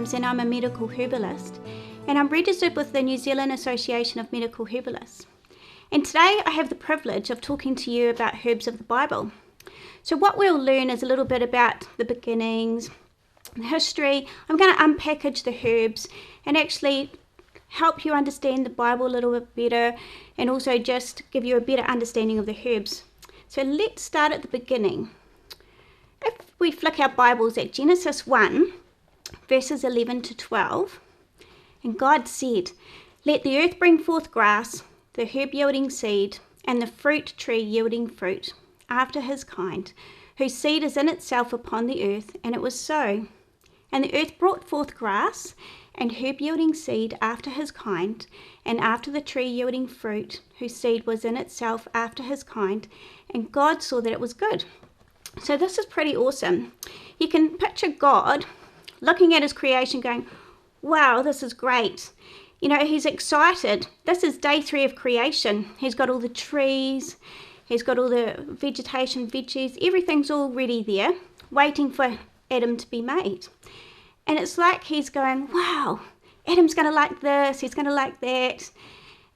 James and I'm a medical herbalist, and I'm registered with the New Zealand Association of Medical Herbalists. And today I have the privilege of talking to you about herbs of the Bible. So what we'll learn is a little bit about the beginnings, the history. I'm going to unpackage the herbs and actually help you understand the Bible a little bit better, and also just give you a better understanding of the herbs. So let's start at the beginning. If we flick our Bibles at Genesis 1, verses 11 to 12, and God said, "Let the earth bring forth grass, the herb yielding seed, and the fruit tree yielding fruit, after his kind, whose seed is in itself upon the earth." And it was so. And the earth brought forth grass, and herb yielding seed after his kind, and after the tree yielding fruit, whose seed was in itself after his kind. And God saw that it was good. So this is pretty awesome. You can picture God looking at his creation going, wow, this is great. You know, he's excited. This is day 3 of creation. He's got all the trees, he's got all the vegetation, veggies, everything's already there, waiting for Adam to be made. And it's like he's going, wow, Adam's going to like this, he's going to like that.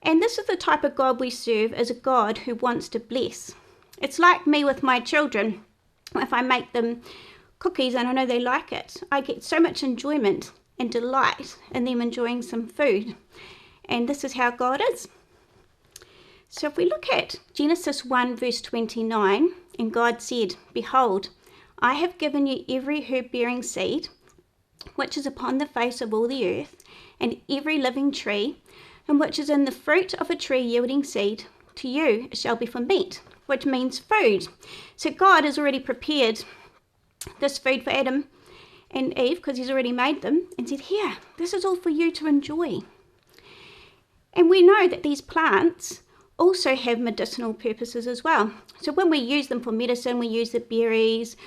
And this is the type of God we serve, as a God who wants to bless. It's like me with my children. If I make them cookies and I know they like it, I get so much enjoyment and delight in them enjoying some food. And this is how God is. So if we look at Genesis 1 verse 29, and God said, "Behold, I have given you every herb-bearing seed, which is upon the face of all the earth, and every living tree, and which is in the fruit of a tree yielding seed. To you it shall be for meat," which means food. So God has already prepared this food for Adam and Eve, because he's already made them, and said, here, this is all for you to enjoy. And we know that these plants also have medicinal purposes as well. So when we use them for medicine, we use the berries,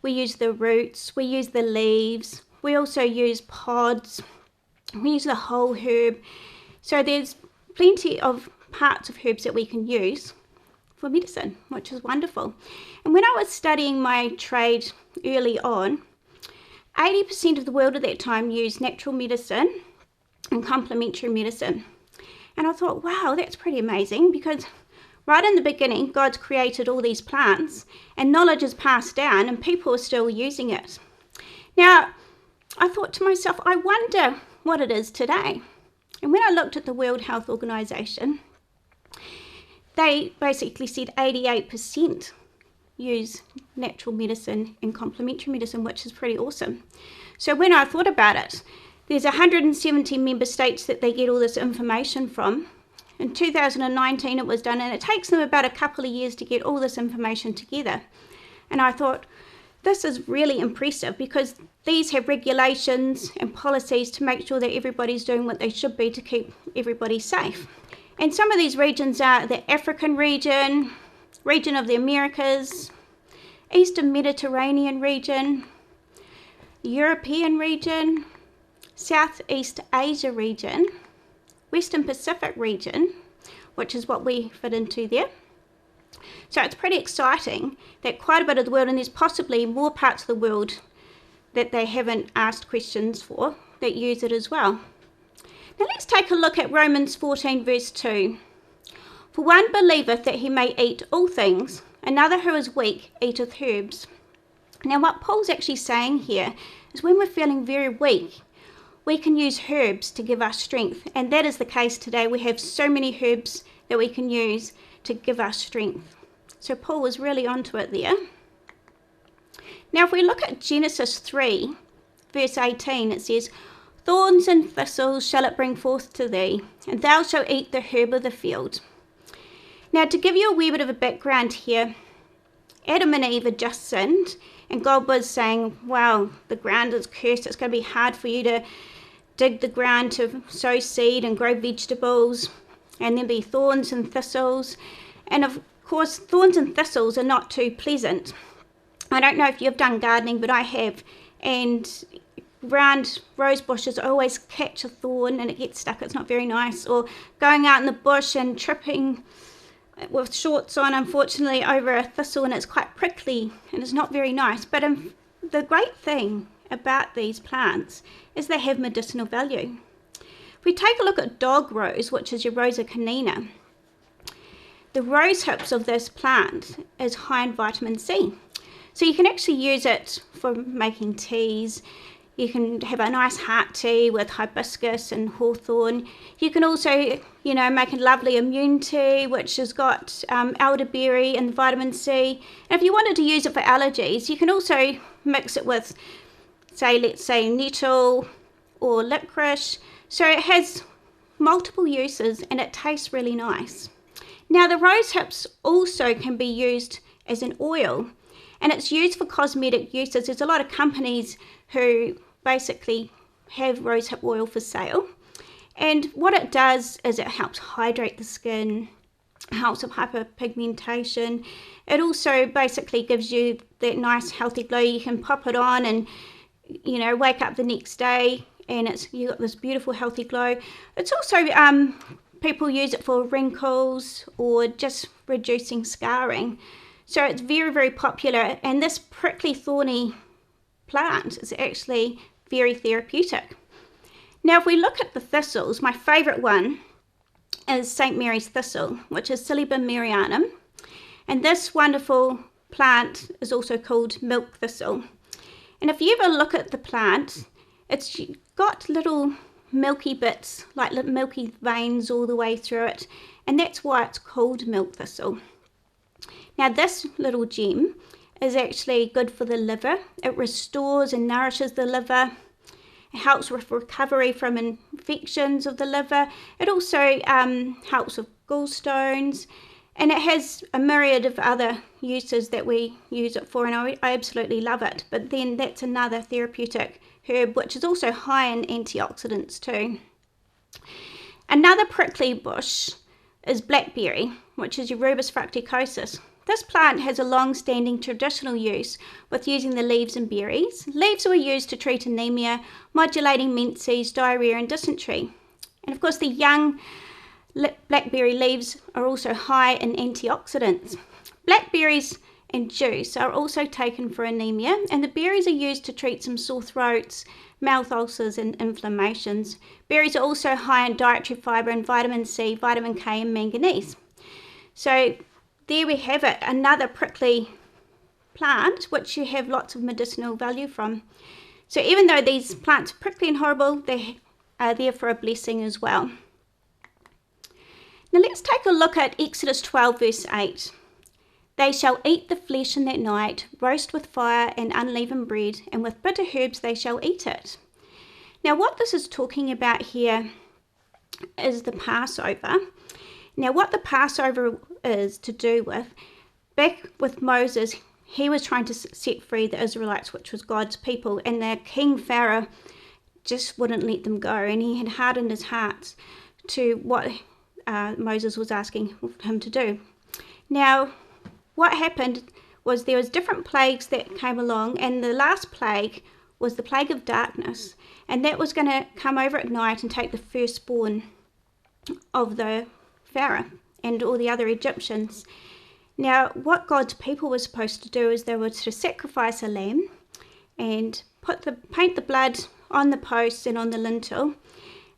we use the roots, we use the leaves, we also use pods, we use the whole herb. So there's plenty of parts of herbs that we can use for medicine, which is wonderful. And when I was studying my trade early on, 80% of the world at that time used natural medicine and complementary medicine. And I thought, wow, that's pretty amazing, because right in the beginning, God's created all these plants and knowledge is passed down and people are still using it. Now, I thought to myself, I wonder what it is today. And when I looked at the World Health Organization, they basically said 88% use natural medicine and complementary medicine, which is pretty awesome. So when I thought about it, there's 170 member states that they get all this information from. In 2019 it was done, and it takes them about a couple of years to get all this information together. And I thought, this is really impressive, because these have regulations and policies to make sure that everybody's doing what they should be to keep everybody safe. And some of these regions are the African region, region of the Americas, Eastern Mediterranean region, European region, Southeast Asia region, Western Pacific region, which is what we fit into there. So it's pretty exciting that quite a bit of the world, and there's possibly more parts of the world that they haven't asked questions for, that use it as well. Now let's take a look at Romans 14 verse 2. "For one believeth that he may eat all things, another who is weak eateth herbs." Now what Paul's actually saying here is, when we're feeling very weak, we can use herbs to give us strength. And that is the case today. We have so many herbs that we can use to give us strength. So Paul was really onto it there. Now if we look at Genesis 3 verse 18, it says, "Thorns and thistles shall it bring forth to thee, and thou shalt eat the herb of the field." Now to give you a wee bit of a background here, Adam and Eve had just sinned, and God was saying, wow, the ground is cursed, it's going to be hard for you to dig the ground to sow seed and grow vegetables, and there'll be thorns and thistles. And of course, thorns and thistles are not too pleasant. I don't know if you've done gardening, but I have, and round rose bushes always catch a thorn and it gets stuck. It's not very nice. Or going out in the bush and tripping with shorts on, unfortunately, over a thistle, and it's quite prickly and it's not very nice. But the great thing about these plants is they have medicinal value. If we take a look at dog rose, which is your Rosa canina, the rose hips of this plant is high in vitamin C. So you can actually use it for making teas. You can have a nice heart tea with hibiscus and hawthorn. You can also, make a lovely immune tea, which has got elderberry and vitamin C. And if you wanted to use it for allergies, you can also mix it with, let's say nettle or licorice. So it has multiple uses and it tastes really nice. Now the rose hips also can be used as an oil, and it's used for cosmetic uses. There's a lot of companies who basically have rosehip oil for sale, and what it does is it helps hydrate the skin, helps with hyperpigmentation. It also basically gives you that nice healthy glow. You can pop it on and wake up the next day and you got this beautiful healthy glow. It's also people use it for wrinkles or just reducing scarring, so it's very, very popular. And this prickly thorny plant is actually very therapeutic. Now if we look at the thistles, my favourite one is St. Mary's thistle, which is Silybum marianum, and this wonderful plant is also called milk thistle. And if you ever look at the plant, it's got little milky bits, like little milky veins all the way through it, and that's why it's called milk thistle. Now this little gem is actually good for the liver. It restores and nourishes the liver. It helps with recovery from infections of the liver. It also helps with gallstones, and it has a myriad of other uses that we use it for, and I absolutely love it. But then that's another therapeutic herb which is also high in antioxidants too. Another prickly bush is blackberry, which is your Rubus fructicosus. This plant has a long-standing traditional use with using the leaves and berries. Leaves were used to treat anemia, modulating menses, diarrhea and dysentery. And of course the young blackberry leaves are also high in antioxidants. Blackberries and juice are also taken for anemia, and the berries are used to treat some sore throats, mouth ulcers and inflammations. Berries are also high in dietary fibre and vitamin C, vitamin K and manganese. So there we have it, another prickly plant which you have lots of medicinal value from. So even though these plants are prickly and horrible, they are there for a blessing as well. Now let's take a look at Exodus 12 verse 8. They shall eat the flesh in that night, roast with fire and unleavened bread, and with bitter herbs they shall eat it. Now what this is talking about here is the Passover. Now what the Passover is to do with, back with Moses, he was trying to set free the Israelites, which was God's people, and the King Pharaoh just wouldn't let them go, and he had hardened his heart to what Moses was asking him to do. Now what happened was there was different plagues that came along, and the last plague was the plague of darkness, and that was going to come over at night and take the firstborn of the Pharaoh and all the other Egyptians. Now what God's people were supposed to do is they were to sacrifice a lamb and paint the blood on the posts and on the lintel,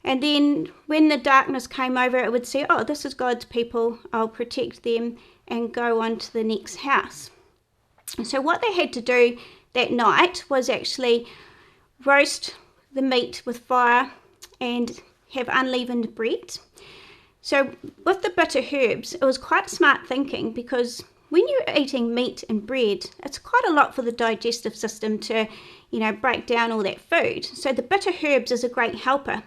and then when the darkness came over, it would say, oh, this is God's people, I'll protect them, and go on to the next house. So what they had to do that night was actually roast the meat with fire and have unleavened bread. So with the bitter herbs, it was quite smart thinking, because when you're eating meat and bread, it's quite a lot for the digestive system to, break down all that food. So the bitter herbs is a great helper.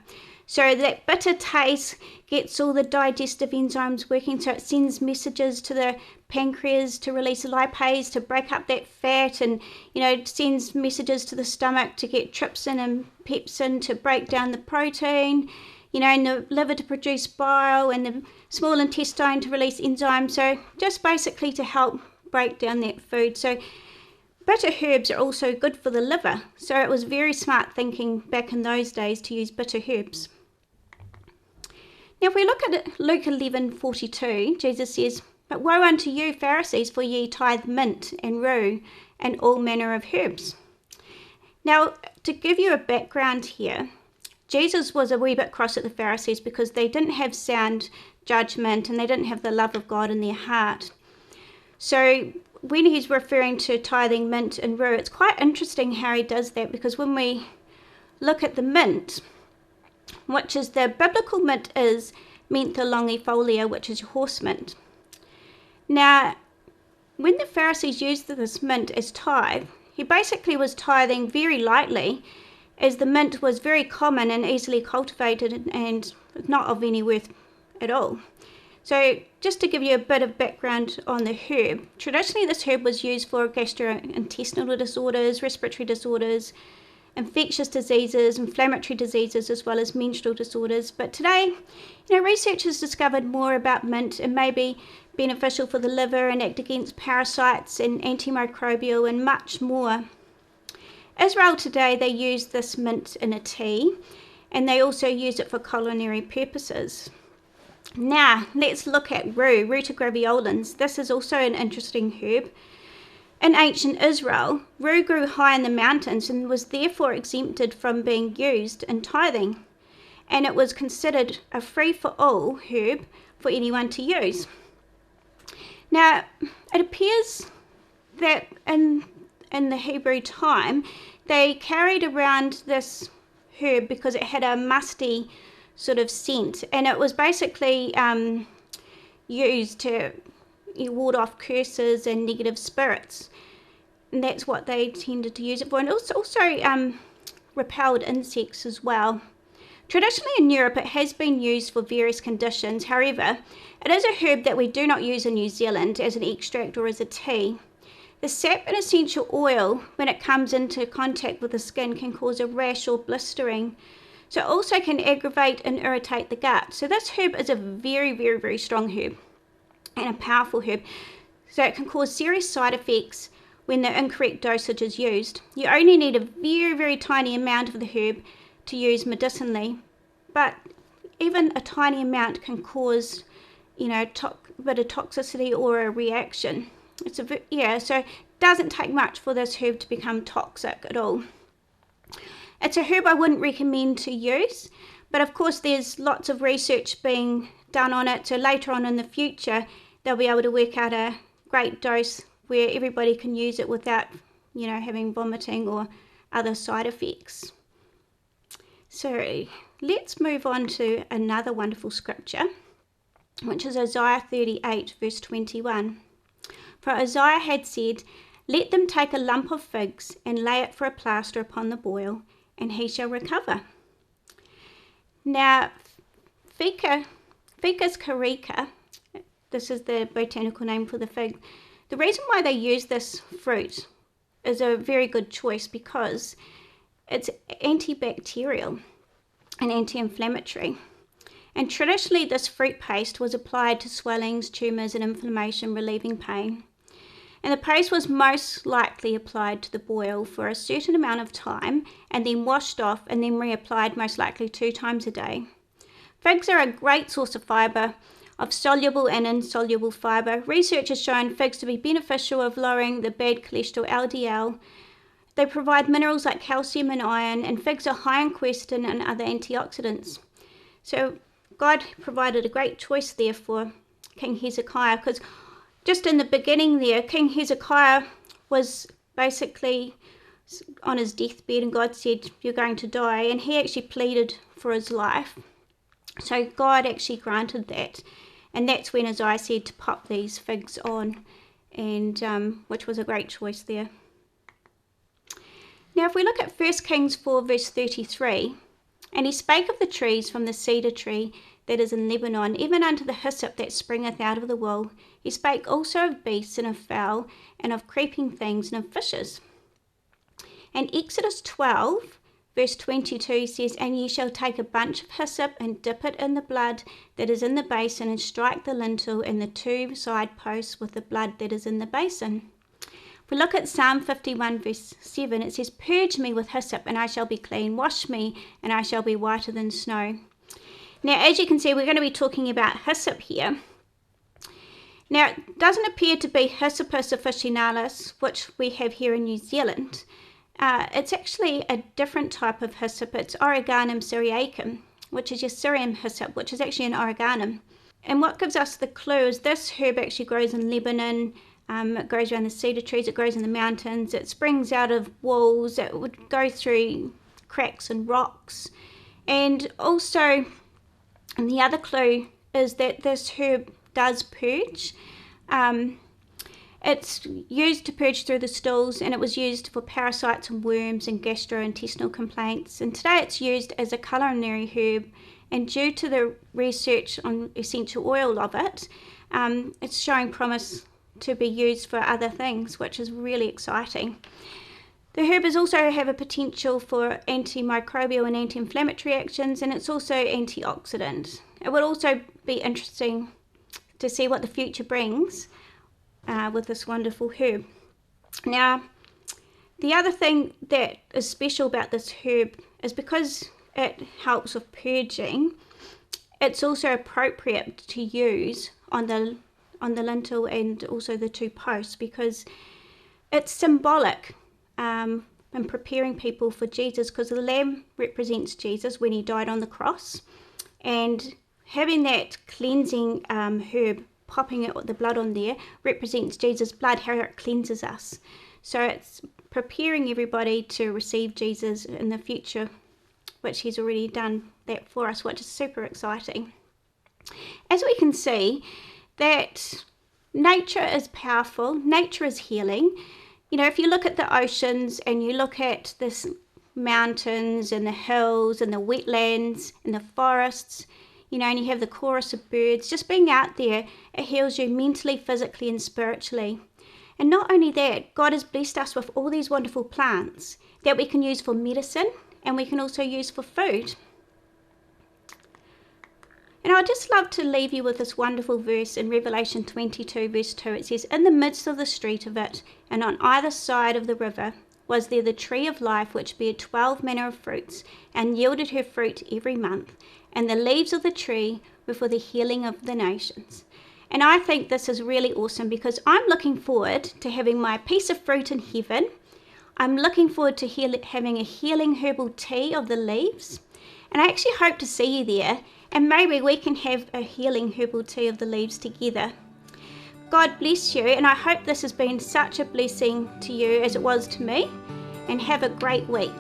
So that bitter taste gets all the digestive enzymes working, so it sends messages to the pancreas to release lipase, to break up that fat, and it sends messages to the stomach to get trypsin and pepsin to break down the protein, and the liver to produce bile, and the small intestine to release enzymes. So just basically to help break down that food. So bitter herbs are also good for the liver. So it was very smart thinking back in those days to use bitter herbs. Now if we look at Luke 11:42, Jesus says, "But woe unto you, Pharisees, for ye tithe mint and rue and all manner of herbs." Now, to give you a background here, Jesus was a wee bit cross at the Pharisees because they didn't have sound judgment and they didn't have the love of God in their heart. So when he's referring to tithing mint and rue, it's quite interesting how he does that, because when we look at the mint, which is the biblical mint, is mentha longifolia, which is horse mint. Now, when the Pharisees used this mint as tithe, he basically was tithing very lightly, as the mint was very common and easily cultivated and not of any worth at all. So just to give you a bit of background on the herb, traditionally this herb was used for gastrointestinal disorders, respiratory disorders, infectious diseases, inflammatory diseases, as well as menstrual disorders. But today, research has discovered more about mint and may be beneficial for the liver and act against parasites and antimicrobial and much more. Israel today, they use this mint in a tea, and they also use it for culinary purposes. Now, let's look at Rue Ruta Graviolans. This is also an interesting herb. In ancient Israel, rue grew high in the mountains and was therefore exempted from being used in tithing, and it was considered a free-for-all herb for anyone to use. Now, it appears that in the Hebrew time, they carried around this herb because it had a musty sort of scent, and it was basically used to ward off curses and negative spirits, and that's what they tended to use it for, and also repelled insects as well. Traditionally in Europe, it has been used for various conditions. However, it is a herb that we do not use in New Zealand as an extract or as a tea. The sap and essential oil, when it comes into contact with the skin, can cause a rash or blistering. So it also can aggravate and irritate the gut. So this herb is a very, very, very strong herb and a powerful herb. So it can cause serious side effects when the incorrect dosage is used. You only need a very, very tiny amount of the herb to use medicinally, but even a tiny amount can cause, a bit of toxicity or a reaction. So it doesn't take much for this herb to become toxic at all. It's a herb I wouldn't recommend to use, but of course there's lots of research being done on it, so later on in the future they'll be able to work out a great dose where everybody can use it without, having vomiting or other side effects. So let's move on to another wonderful scripture, which is Isaiah 38 verse 21. For Isaiah had said, "Let them take a lump of figs and lay it for a plaster upon the boil, and he shall recover." Now, Ficus carica, this is the botanical name for the fig. The reason why they use this fruit is a very good choice because it's antibacterial and anti-inflammatory. And traditionally this fruit paste was applied to swellings, tumours and inflammation, relieving pain. And the paste was most likely applied to the boil for a certain amount of time and then washed off and then reapplied most likely 2 times a day. Figs are a great source of fibre, of soluble and insoluble fibre. Research has shown figs to be beneficial of lowering the bad cholesterol LDL. They provide minerals like calcium and iron, and figs are high in quercetin and other antioxidants. So God provided a great choice there for King Hezekiah, because just in the beginning there, King Hezekiah was basically on his deathbed and God said, "You're going to die," and he actually pleaded for his life. So God actually granted that, and that's when Isaiah said to pop these figs on, and which was a great choice there. Now if we look at 1 Kings 4 verse 33, "And he spake of the trees from the cedar tree that is in Lebanon, even unto the hyssop that springeth out of the wool. He spake also of beasts and of fowl, and of creeping things and of fishes." And Exodus 12 verse 22 says, "And ye shall take a bunch of hyssop and dip it in the blood that is in the basin, and strike the lintel and the 2 side posts with the blood that is in the basin." If we look at Psalm 51 verse 7, it says, "Purge me with hyssop and I shall be clean. Wash me and I shall be whiter than snow." Now as you can see, we're going to be talking about hyssop here. Now it doesn't appear to be Hyssopus officinalis, which we have here in New Zealand. It's actually a different type of hyssop. It's Oreganum syriacum, which is your Syrian hyssop, which is actually an Oreganum. And what gives us the clue is this herb actually grows in Lebanon. It grows around the cedar trees, it grows in the mountains, it springs out of walls, it would go through cracks and rocks. And also, and the other clue is that this herb does purge. It's used to purge through the stools, and it was used for parasites and worms and gastrointestinal complaints. And today it's used as a culinary herb, and due to the research on essential oil of it, it's showing promise to be used for other things, which is really exciting. The herb is also have a potential for antimicrobial and anti-inflammatory actions, and it's also antioxidant. It would also be interesting to see what the future brings with this wonderful herb. Now, the other thing that is special about this herb is because it helps with purging, it's also appropriate to use on the lintel and also the two posts, because it's symbolic in preparing people for Jesus, because the lamb represents Jesus when he died on the cross, and having that cleansing herb popping out with the blood on there represents Jesus' blood, how it cleanses us. So it's preparing everybody to receive Jesus in the future, which he's already done that for us, which is super exciting. As we can see, that nature is powerful, nature is healing. You know, if you look at the oceans and you look at the mountains and the hills and the wetlands and the forests, you know, and you have the chorus of birds, just being out there, it heals you mentally, physically and spiritually. And not only that, God has blessed us with all these wonderful plants that we can use for medicine and we can also use for food. And I'd just love to leave you with this wonderful verse in Revelation 22 verse 2. It says, "In the midst of the street of it, and on either side of the river, was there the tree of life, which bare 12 manner of fruits, and yielded her fruit every month. And the leaves of the tree were for the healing of the nations." And I think this is really awesome, because I'm looking forward to having my piece of fruit in heaven. I'm looking forward to having a healing herbal tea of the leaves. And I actually hope to see you there, and maybe we can have a healing herbal tea of the leaves together. God bless you, and I hope this has been such a blessing to you as it was to me, and have a great week.